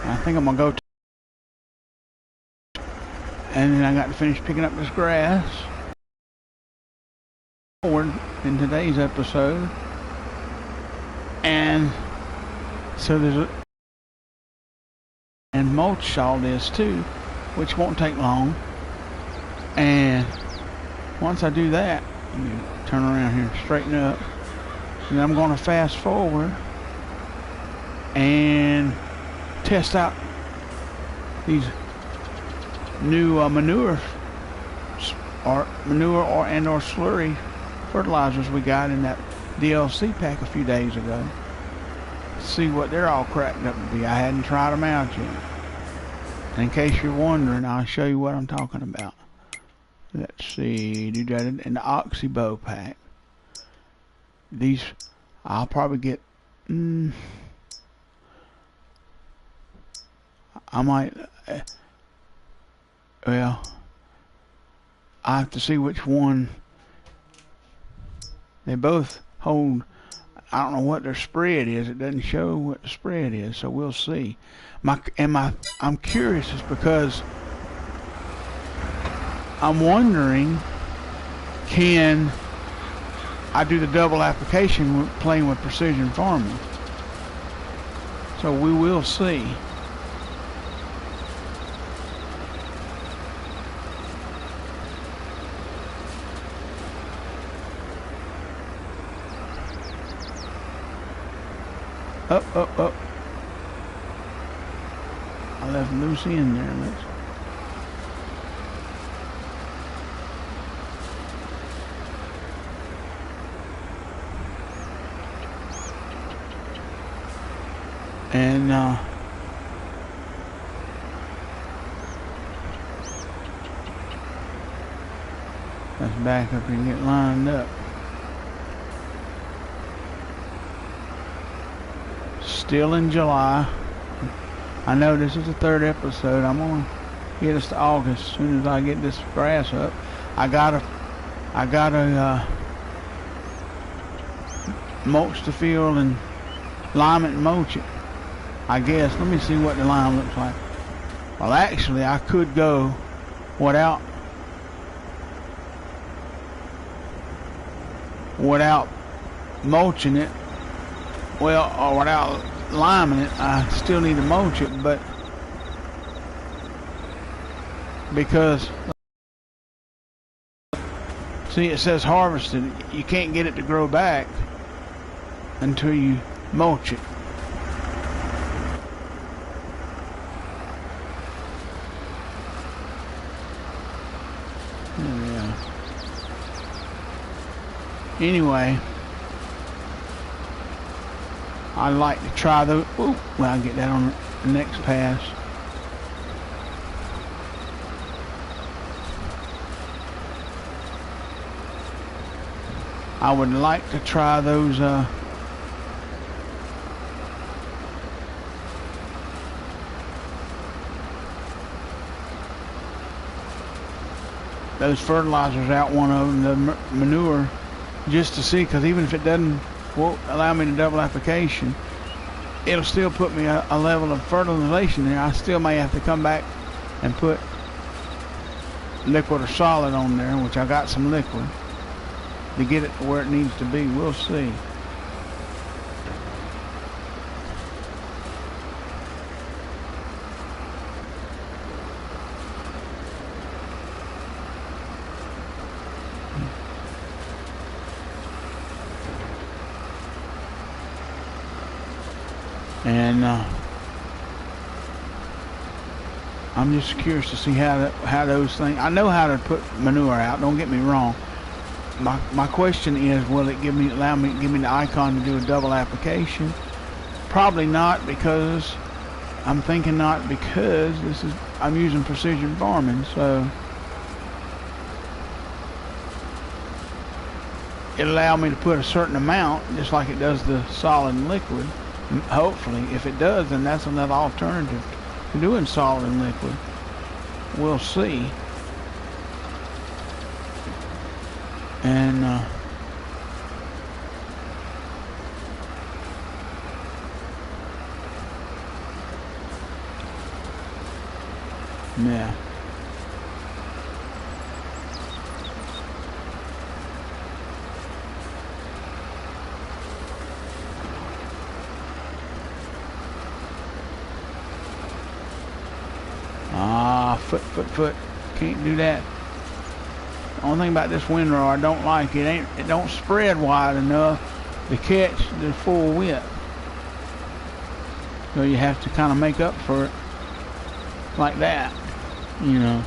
I think I'm gonna go and then I got to finish picking up this grass forward in today's episode. And so there's a and mulch all this too, which won't take long. And once I do that, let me turn around here and straighten up. And then I'm going to fast forward and test out these new manure or slurry fertilizers we got in that DLC pack a few days ago. See what they're all cracked up to be. I hadn't tried them out yet. In case you're wondering, I'll show you what I'm talking about. Let's see, do that in the Oxybo pack. These, I'll probably get, I might, well, I have to see which one. They both hold, I don't know what their spread is. It doesn't show what the spread is, so we'll see. I'm curious is because I'm wondering, can I do the double application playing with precision farming? So we will see. Up. I left Lucy in there. Let's. And let's back up and get lined up. Still in July. I know this is the third episode. I'm gonna get us to August as soon as I get this grass up. I gotta mulch the field and lime it and mulch it, I guess. Let me see what the lime looks like. Well, actually, I could go without mulching it. Well, or without liming it. I still need to mulch it, but because see, it says harvested. You can't get it to grow back until you mulch it. Yeah. Anyway, I like to try those. Well, I'll get that on the next pass. I would like to try those fertilizers out, one of them, the manure, just to see, because even if it won't allow me to double application, it'll still put me a level of fertilization there. I still may have to come back and put liquid or solid on there, which I got some liquid, to get it to where it needs to be. We'll see. And I'm just curious to see how those things. I know how to put manure out. Don't get me wrong. My question is, will it give me the icon to do a double application? Probably not, because I'm thinking not, because I'm using precision farming, so it'll allow me to put a certain amount, just like it does the solid and liquid. Hopefully, if it does, then that's another alternative to doing solid and liquid. We'll see. And Yeah. Ah, foot. Can't do that. The only thing about this windrow I don't like, it don't spread wide enough to catch the full width. So you have to kind of make up for it like that, you know.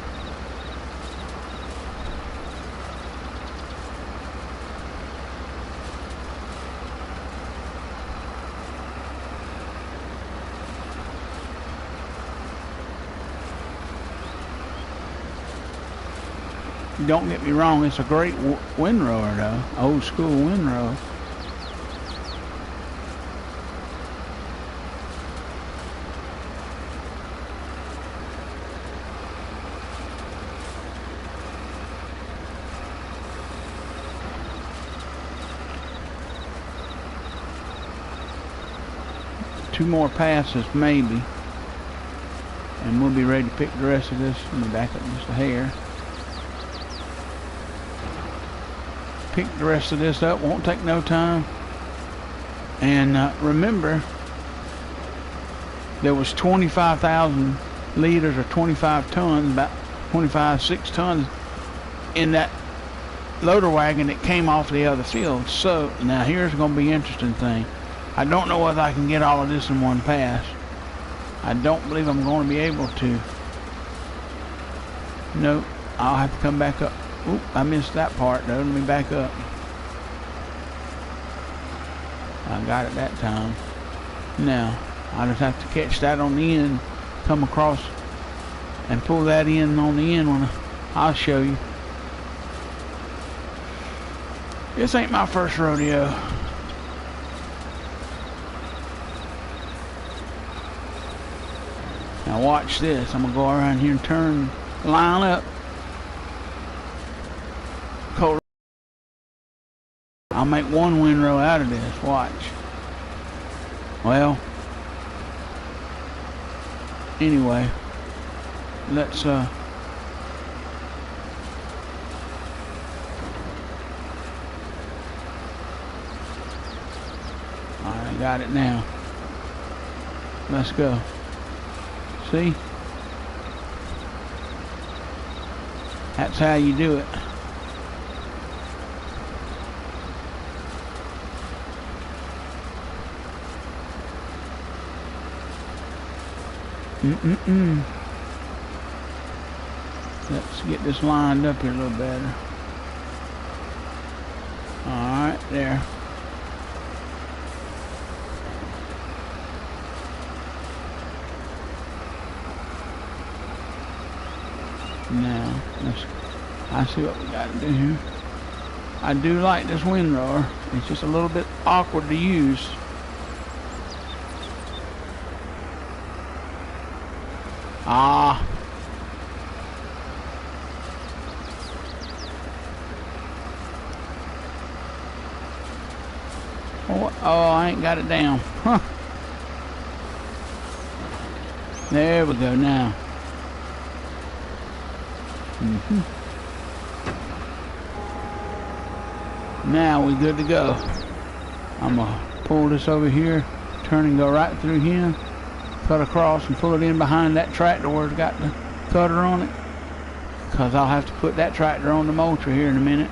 Don't get me wrong, it's a great windrower though, old school windrow. Two more passes maybe, and we'll be ready to pick the rest of this. Let me back up just a hair. Pick the rest of this up, won't take no time. And remember, there was 25,000 liters or 25 tons, about 6 tons in that loader wagon that came off the other field. So now here's going to be an interesting thing. I don't know whether I can get all of this in one pass. I don't believe I'm going to be able to. Nope, I'll have to come back up. Oop, I missed that part though. Let me back up. I got it that time. Now, I just have to catch that on the end, come across and pull that in on the end when I'll show you. This ain't my first rodeo. Now watch this. I'm gonna go around here and turn, line up. I'll make one windrow out of this, watch. Well, anyway, let's I got it now. Let's go. See? That's how you do it. Let's get this lined up here a little better. Alright, there. Now, I see what we got to do here. I do like this windrower. It's just a little bit awkward to use. Ah. Oh, I ain't got it down. Huh. There we go now. Now we good to go. I'm gonna pull this over here, turn and go right through here, cut across and pull it in behind that tractor where it's got the cutter on it, because I'll have to put that tractor on the mulcher here in a minute.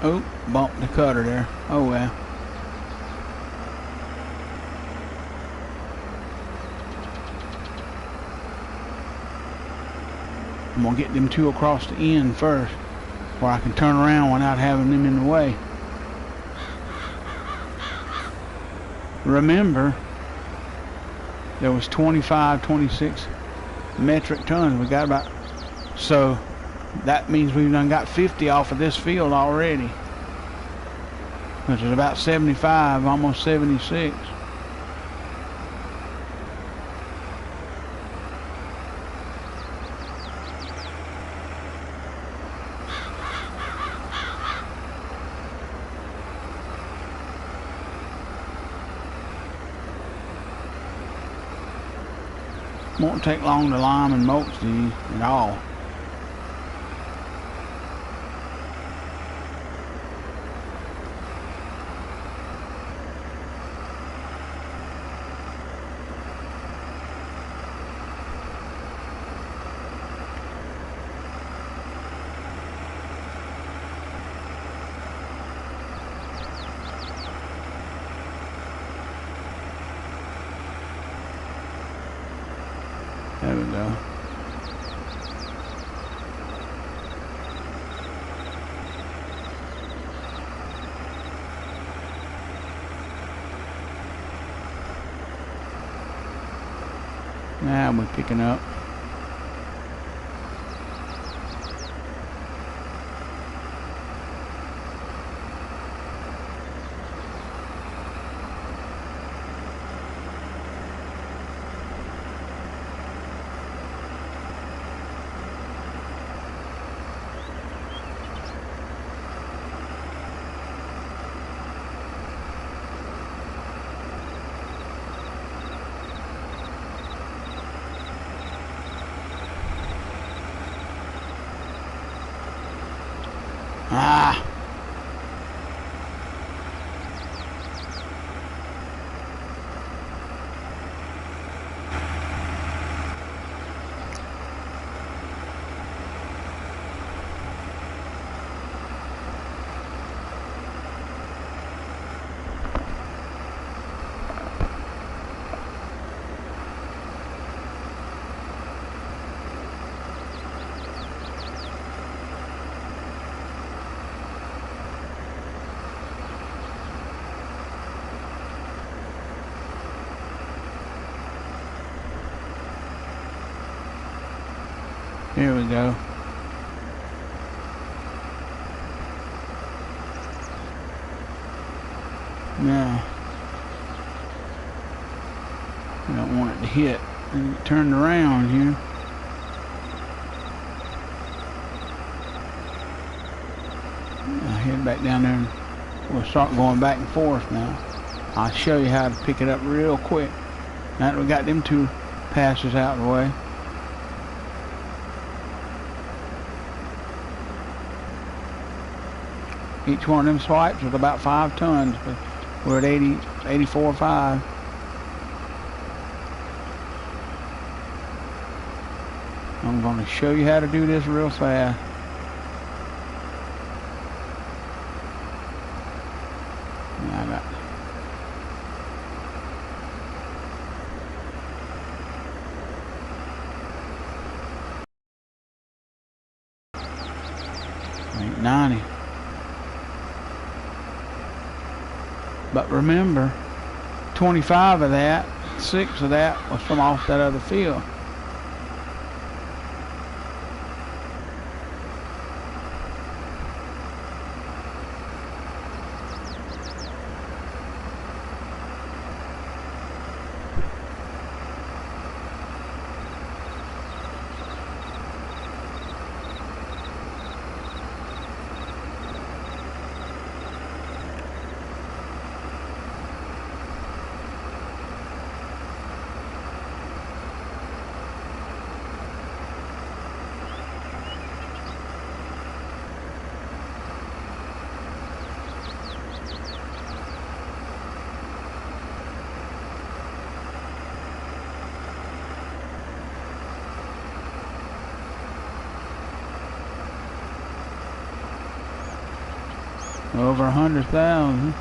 Oh, bumped the cutter there. Oh well. I'm gonna get them two across the end first, where I can turn around without having them in the way. Remember, there was 25, 26 metric tons. We got about, so that means we've done got 50 off of this field already, which is about 75, almost 76. Won't take long to lime and mulch these at all. There we go. Now we're picking up. Ah. Here we go. Now, we don't want it to hit and get turned around here. I'll head back down there and we'll start going back and forth now. I'll show you how to pick it up real quick. Now that we got them two passes out of the way. Each one of them swipes was about 5 tons, but we're at 84.5. I'm going to show you how to do this real fast. I got 90. But remember, 25 of that, 6 of that was from off that other field. Over 100,000.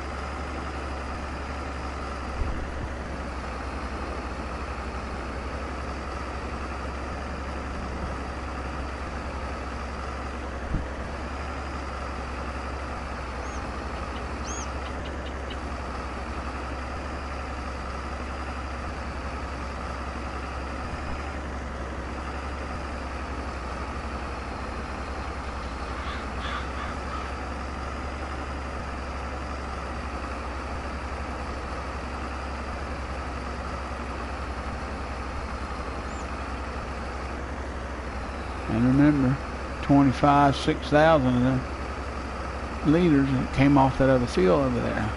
And remember, 6,000 of them liters that came off that other field over there.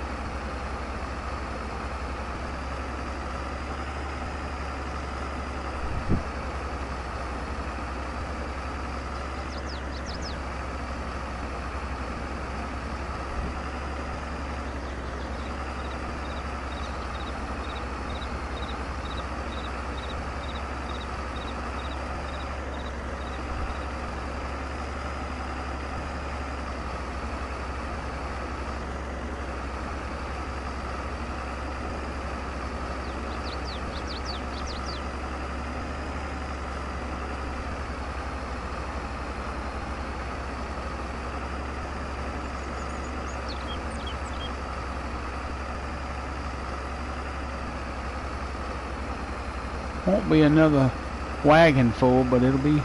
Won't be another wagon full, but it'll be,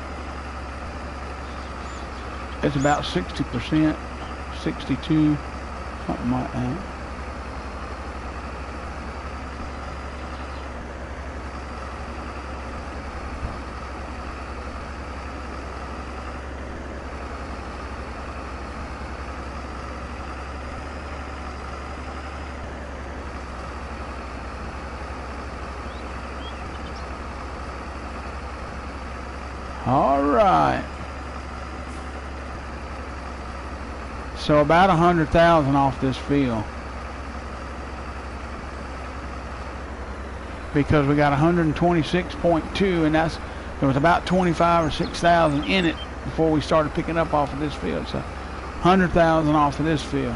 it's about 60%, 62, something like that. All right. So about 100,000 off this field, because we got 126.2, and there was about 25 or 6,000 in it before we started picking up off of this field. So 100,000 off of this field,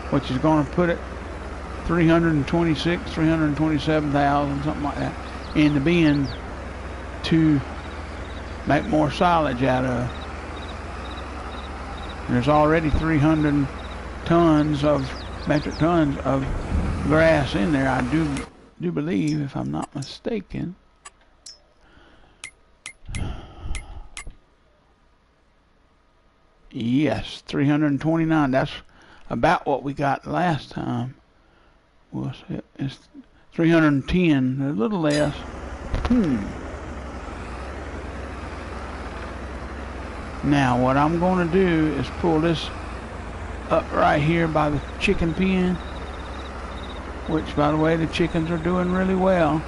which is going to put it 326, 327,000, something like that, in the bin to make more silage out of. There's already 300 tons of metric tons of grass in there. I do believe, if I'm not mistaken. Yes, 329. That's about what we got last time. It's 310, a little less. Now what I'm going to do is pull this up right here by the chicken pen, which, by the way, the chickens are doing really well.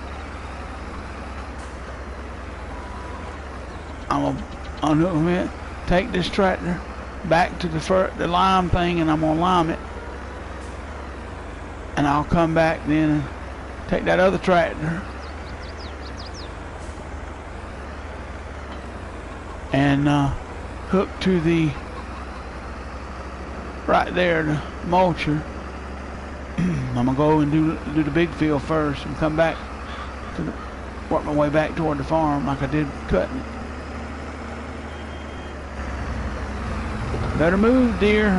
I'm going to unhook it, take this tractor back to the lime thing, and I'm going to lime it. And I'll come back then and take that other tractor and hook to the right there, the mulcher. I'm gonna go and do the big field first and come back to work my way back toward the farm like I did cutting it. Better move, dear.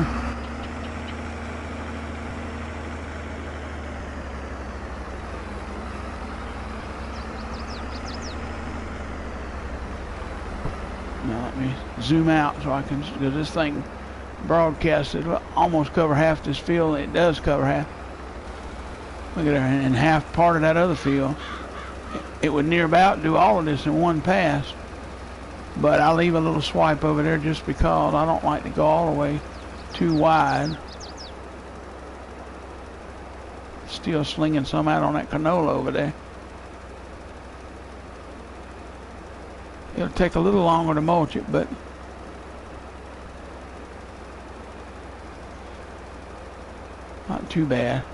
Now let me zoom out so I can, because this thing broadcasts, it will almost cover half this field. It does cover half. Look at there, and half part of that other field. It would near about do all of this in one pass, but I leave a little swipe over there just because I don't like to go all the way too wide. Still slinging some out on that canola over there. It'll take a little longer to mulch it, but not too bad.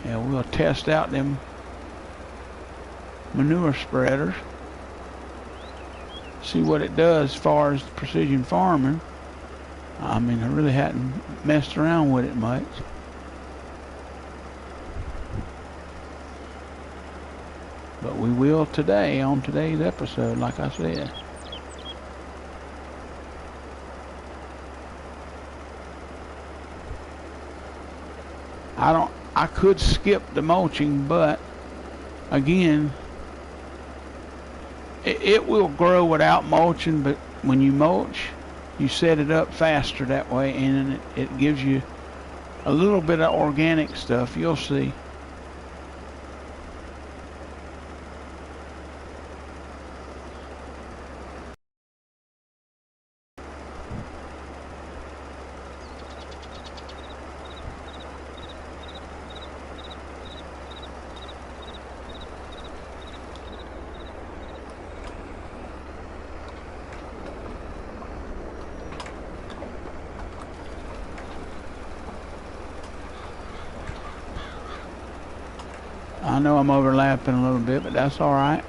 Yeah, we'll test out them manure spreaders. See what it does as far as precision farming. I mean, I really hadn't messed around with it much. But we will today, on today's episode, like I said. I could skip the mulching, but again, it will grow without mulching, but when you mulch, you set it up faster that way, and it gives you a little bit of organic stuff. You'll see. I know I'm overlapping a little bit, but that's all right.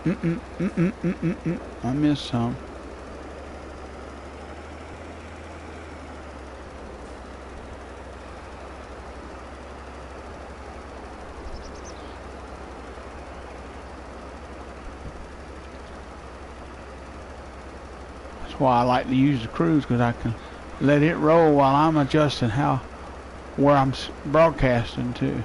I missed some. That's why I like to use the cruise, because I can let it roll while I'm adjusting where I'm broadcasting to.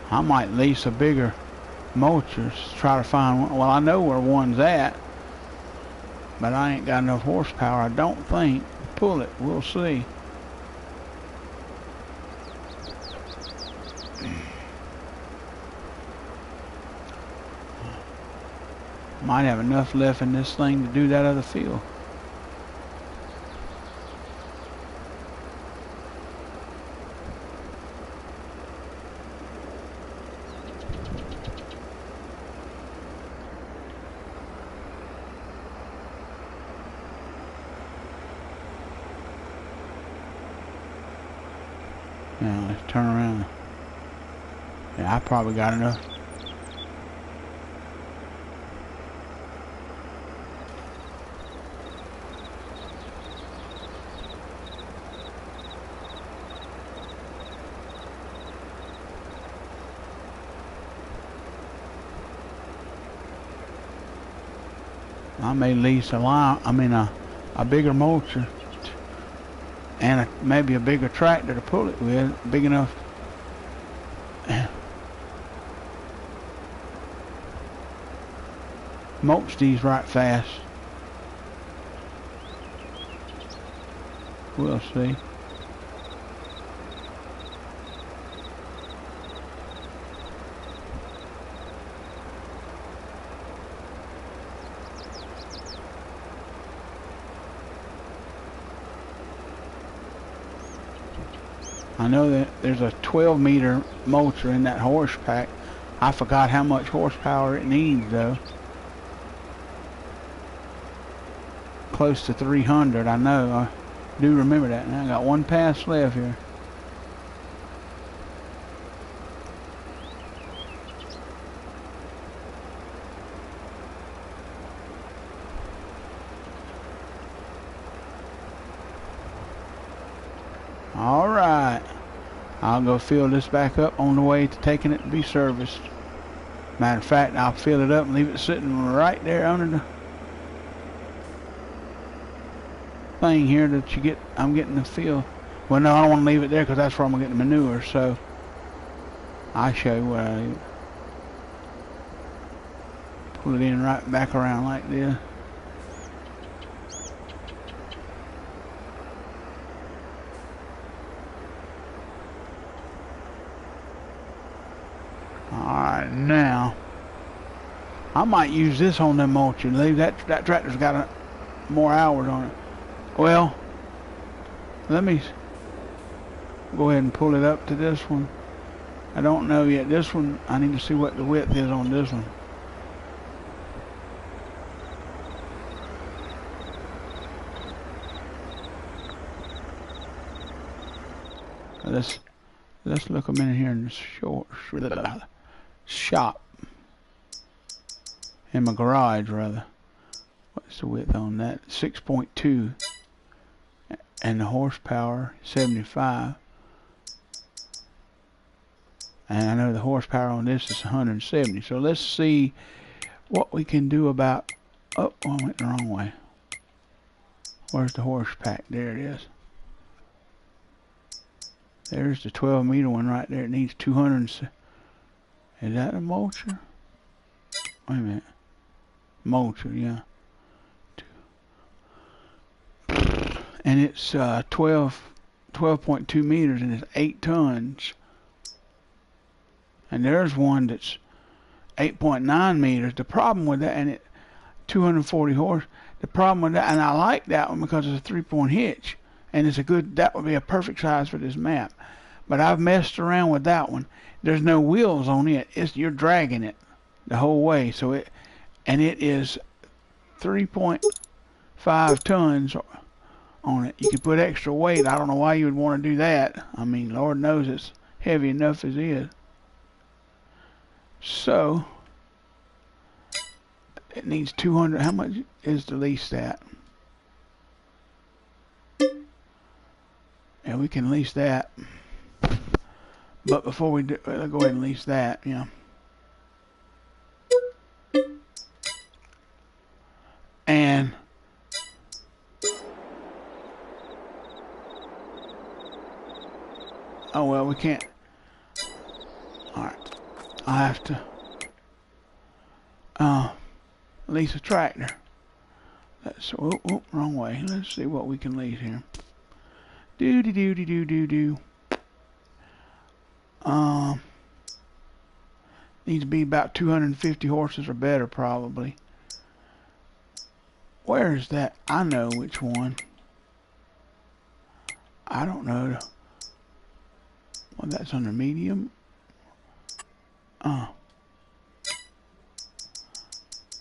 I might lease a bigger mulcher, try to find one. Well, I know where one's at, but I ain't got enough horsepower, I don't think, to pull it. We'll see. Might have enough left in this thing to do that other field. Now let's turn around. Yeah, I probably got enough. I may lease a bigger mulcher and maybe a bigger tractor to pull it with, big enough. Mulch these right fast. We'll see. I know that there's a 12-meter mulcher in that horse pack. I forgot how much horsepower it needs though. Close to 300, I know. I do remember that. Now I got one pass left here. All right. I'll go fill this back up on the way to taking it to be serviced. Matter of fact, I'll fill it up and leave it sitting right there under the thing here that I'm getting the fill. Well, no, I don't want to leave it there because that's where I'm going to get the manure, so I'll show you where I pull it in right back around like this. Alright, now I might use this on them mulching. Leave that tractor's got more hours on it. Well, let me go ahead and pull it up to this one. I don't know yet. This one, I need to see what the width is on this one. Let's look a minute here in the shop. In my garage, rather. What's the width on that? 6.2. And the horsepower, 75. And I know the horsepower on this is 170. So let's see what we can do about... Oh, I went the wrong way. Where's the horse pack? There it is. There's the 12-meter one right there. It needs 200. Is that a mulcher? Wait a minute. Mulcher, yeah. And it's 12.2 meters and it's 8 tons. And there's one that's 8.9 meters. The problem with that, and it 240 horse. The problem with that, and I like that one because it's a 3-point hitch, and it's a good. That would be a perfect size for this map. But I've messed around with that one. There's no wheels on it. You're dragging it the whole way. So it is 3.5 tons on it. You could put extra weight. I don't know why you would want to do that. I mean, Lord knows it's heavy enough as is. So it needs 200. How much is the lease that? And we can lease that. But before we do, we'll go ahead and lease that. Yeah. And oh well, we can't. All right, I have to lease a tractor. That's wrong way. Let's see what we can lease here. Do. Needs to be about 250 horses or better, probably. Where is that? I know which one. I don't know. Well, that's under medium. Or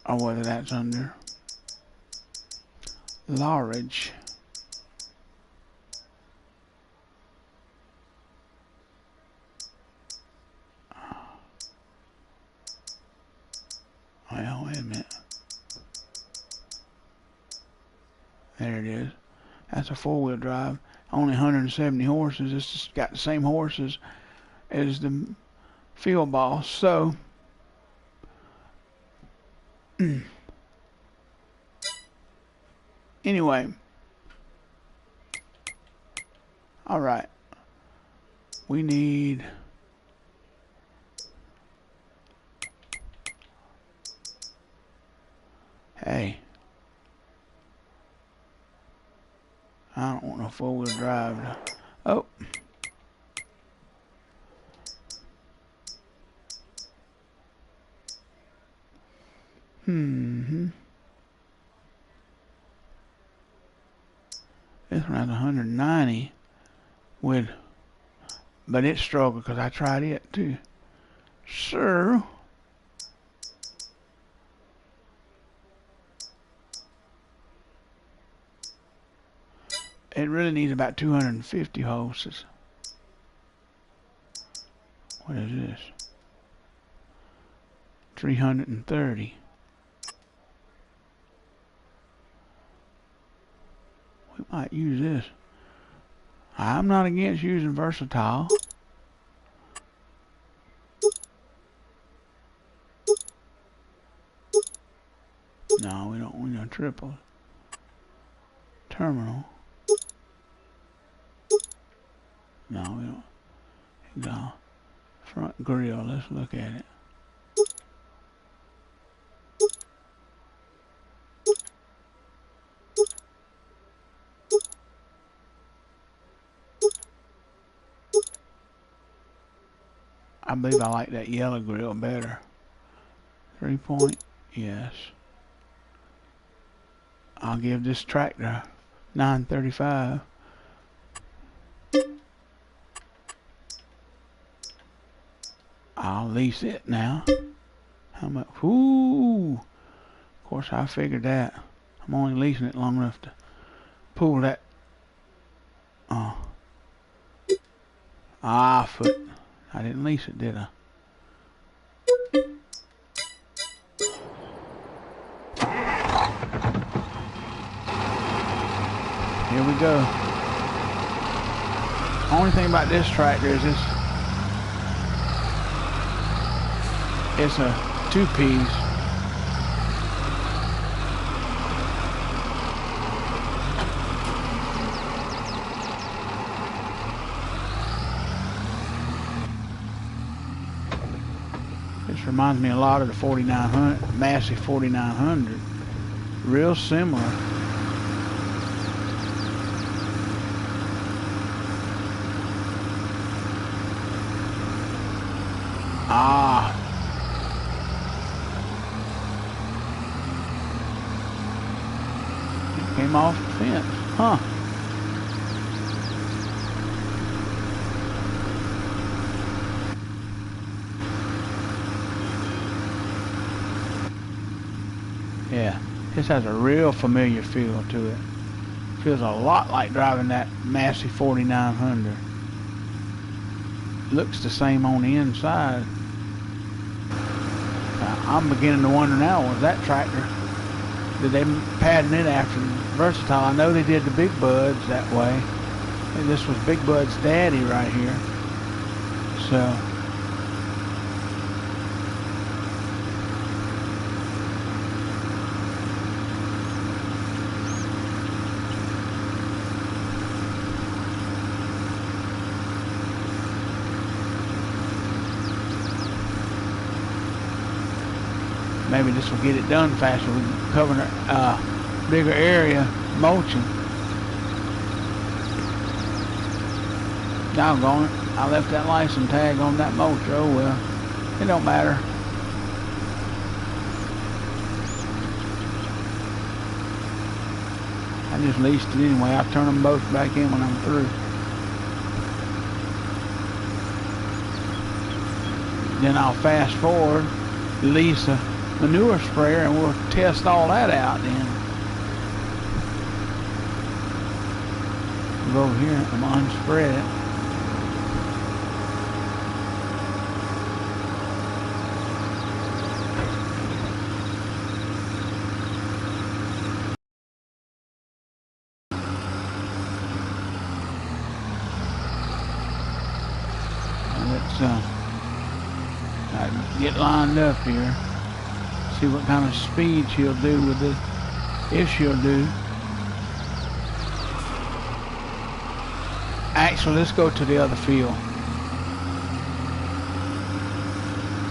whether that's under large. Well, wait a minute. There it is. That's a four-wheel drive. Only 170 horses. It's just got the same horses as the Field Boss. So, anyway. All right. We need... Hey. I don't want no four-wheel drive. Oh. This one has 190 with, but it struggled because I tried it too. So, it really needs about 250 horses. What is this? 330. We might use this. I'm not against using Versatile. No, we don't want a triple. Terminal. No, we don't. No. Front grill, let's look at it. I believe I like that yellow grill better. 3-point, yes. I'll give this tractor $935. I'll lease it now. How much? Ooh. Of course, I figured that. I'm only leasing it long enough to pull that. Foot. I didn't lease it, did I? Here we go. Only thing about this tractor is it's a 2-piece. This reminds me a lot of the 4900, Massey 4900. Real similar. It came off the fence, huh? This has a real familiar feel to it. Feels a lot like driving that Massey 4900. Looks the same on the inside. I'm beginning to wonder now, was that tractor, did they pattern it after Versatile? I know they did the Big Buds that way. And this was Big Bud's daddy right here. So maybe this will get it done faster. We can cover a bigger area mulching. Doggone it. I left that license tag on that mulch. Oh well. It don't matter. I just leased it anyway. I'll turn them both back in when I'm through. Then I'll fast forward, lease a manure sprayer, and we'll test all that out then. We'll go over here, I'm gonna unspread it. Let's get lined up here. See what kind of speed she'll do with this, if she'll do. Actually, let's go to the other field.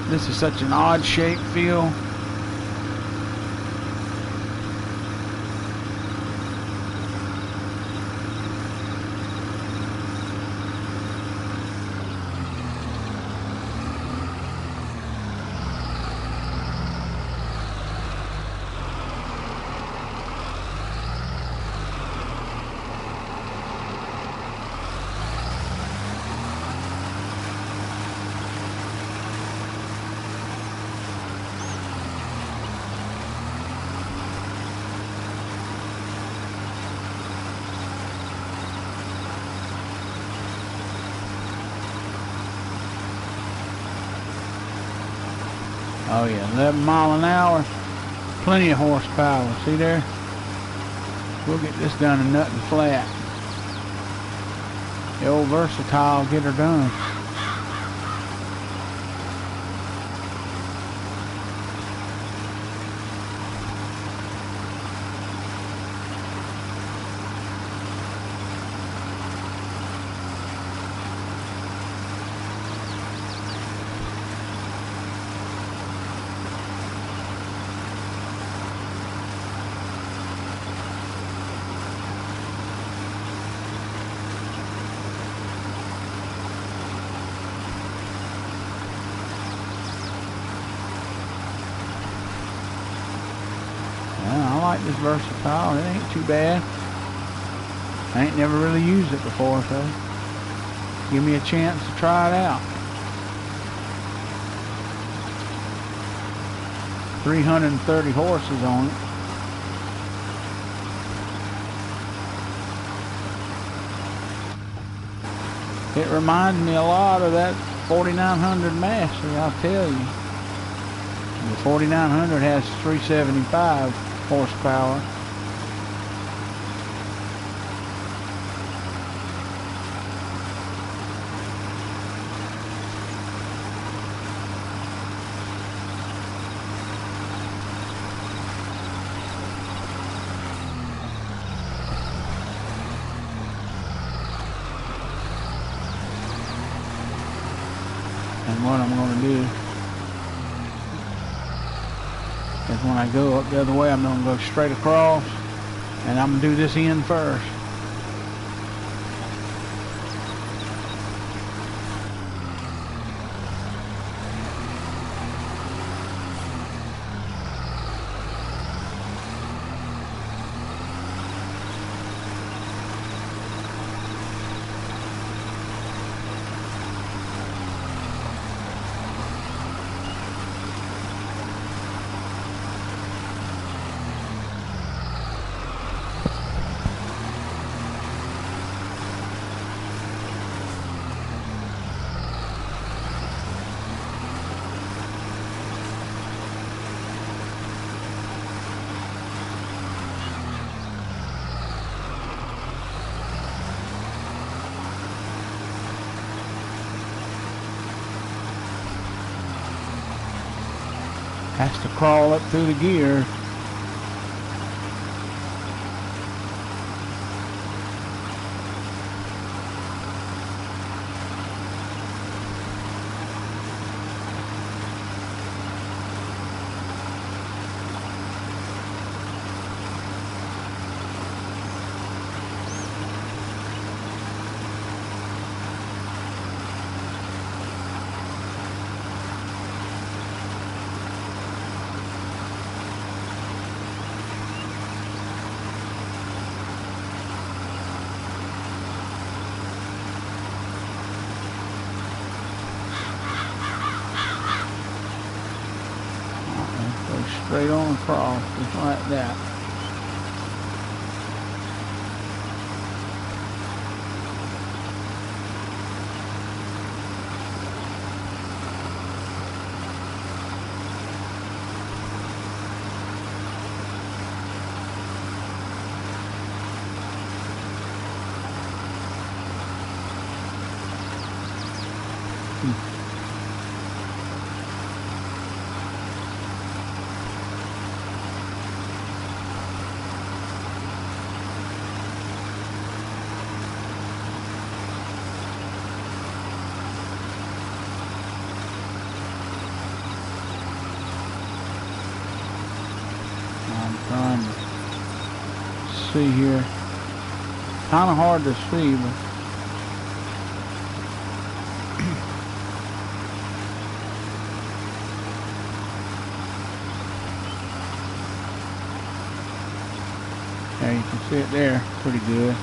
This is such an odd shaped field. Oh yeah, 11 miles an hour, plenty of horsepower. See there? We'll get this done in nothing flat. The old Versatile will get her done. I like this Versatile. It ain't too bad. I ain't never really used it before, so give me a chance to try it out. 330 horses on it. It reminds me a lot of that 4900 Massey, I'll tell you. The 4900 has 375 horsepower. And what I'm going to do is when I go up the other way, I'm going to go straight across, and I'm going to do this end first. Has to crawl up through the gears. Straight on across, just like that. Trying to see here. Kind of hard to see, but yeah, you can see it there pretty good.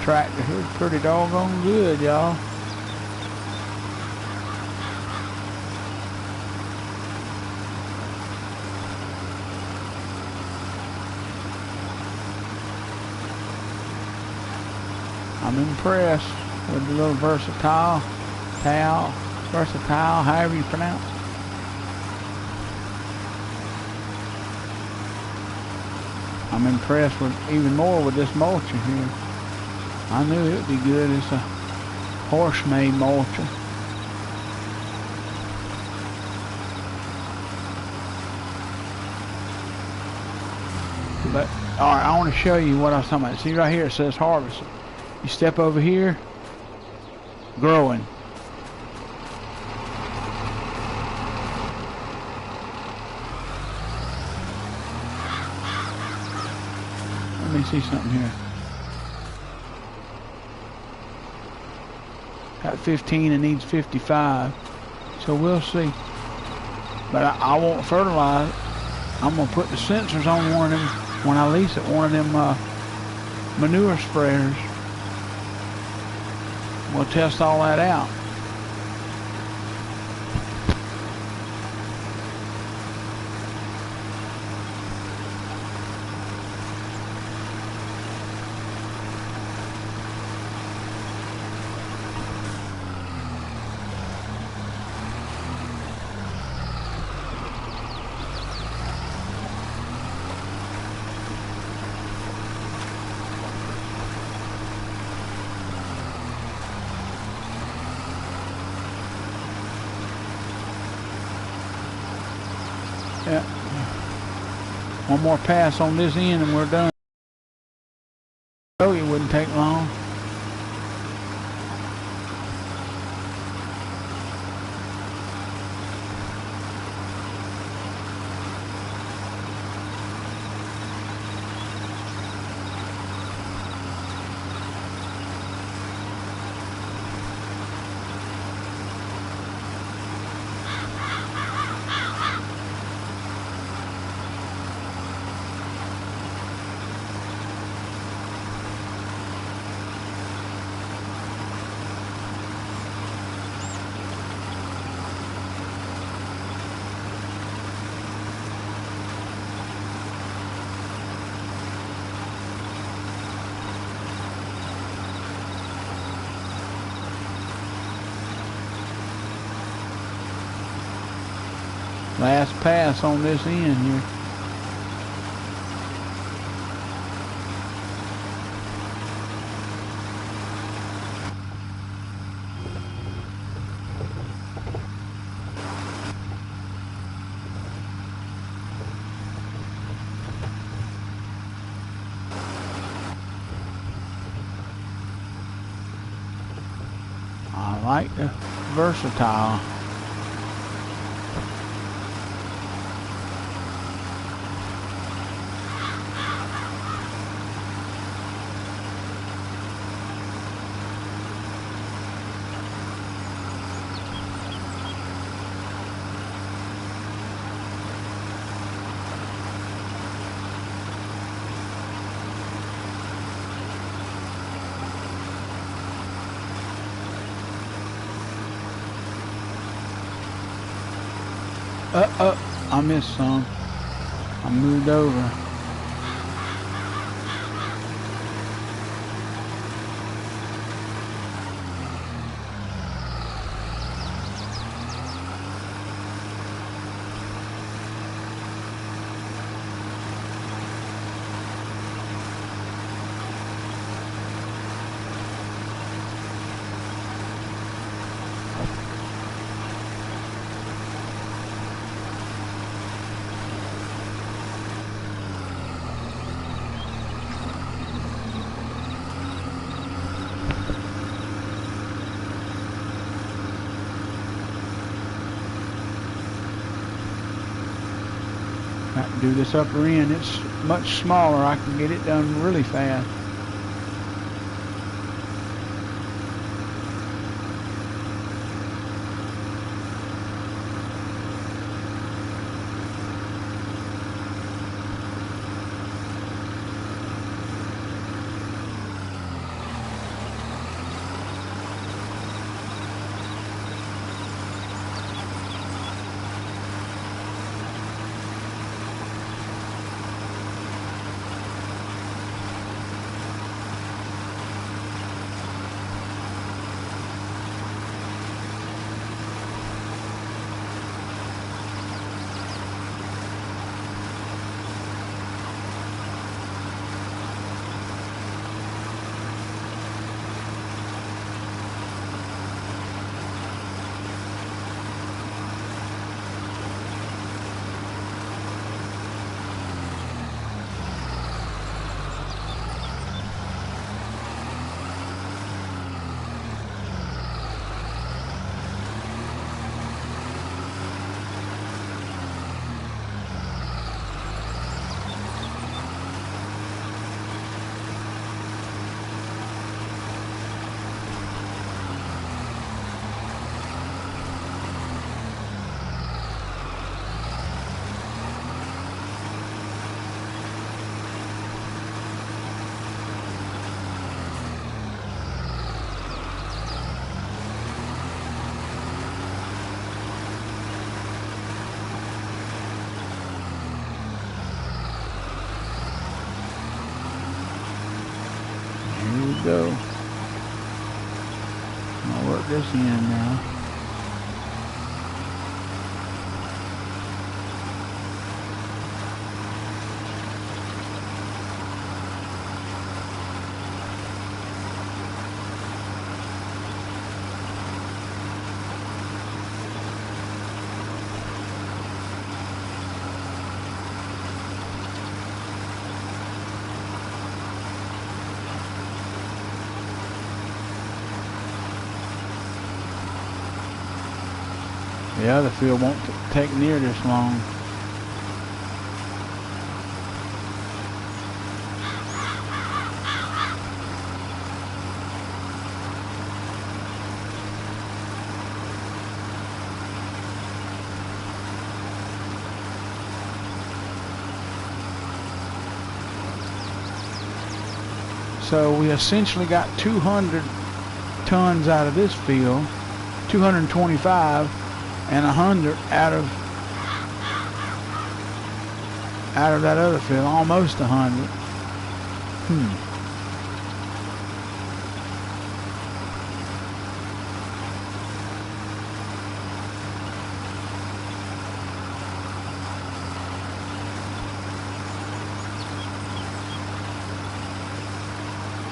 Tractor here's pretty doggone good, y'all. I'm impressed with the little versatile, however you pronounce it. I'm impressed with even more with this mulcher here. I knew it would be good. It's a horse-made mulcher. But all right, I want to show you what I was talking about. See right here, it says harvest. You step over here, growing. Let me see something here. Got 15 and needs 55. So we'll see. But I won't fertilize. I'm going to put the sensors on one of them when I lease it, one of them manure sprayers. We'll test all that out. Yeah. One more pass on this end and we're done. Oh, it wouldn't take long. Last pass on this end here. I like the Versatile. I missed some. I moved over. Got to do this upper end. It's much smaller. I can get it done really fast. go. I'll work this in now. The other field won't take near this long. So we essentially got 200 tons out of this field, 225, and 100 out of that other field, almost 100.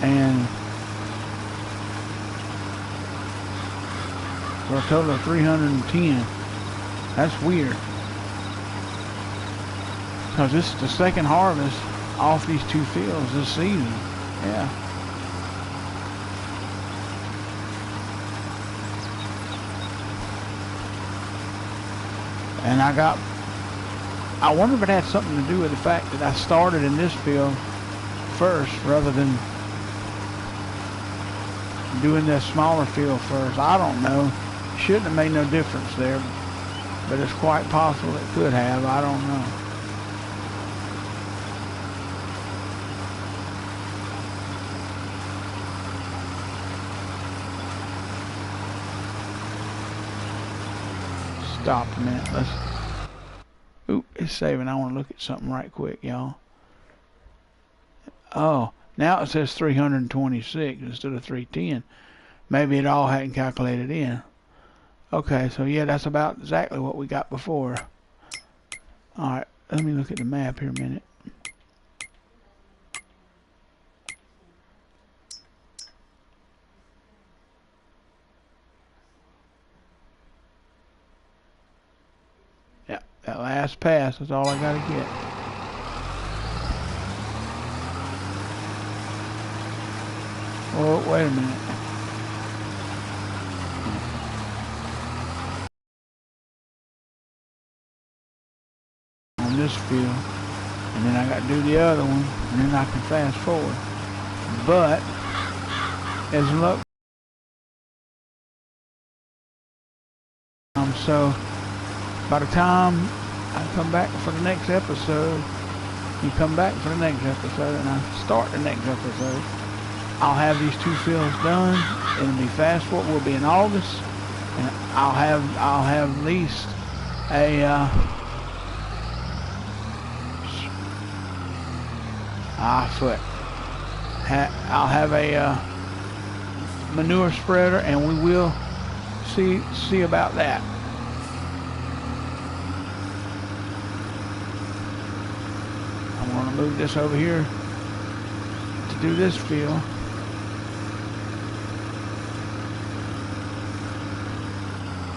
And for a total of 310. That's weird. Because this is the second harvest off these two fields this season. Yeah. And I wonder if it had something to do with the fact that I started in this field first rather than doing this smaller field first. I don't know. Shouldn't have made no difference there, but it's quite possible it could have. I don't know. Stop a minute. Let's. Oop, it's saving. I want to look at something right quick, y'all. Oh, now it says 326 instead of 310. Maybe it all hadn't calculated in. Okay, so yeah, that's about exactly what we got before. Alright, let me look at the map here a minute. Yeah, that last pass is all I gotta get. Oh, wait a minute. This field, and then I got to do the other one, and then I can fast forward. But as luck, so by the time I come back for the next episode, you come back for the next episode, and I start the next episode, I'll have these two fields done. It'll be fast forward. We'll be in August, and I'll have at least a I'll have a manure spreader, and we will see about that. I'm going to move this over here to do this field.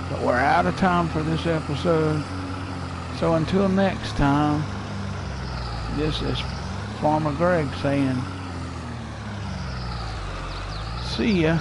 But we're out of time for this episode. So until next time, this is Farmer Greg saying, see ya.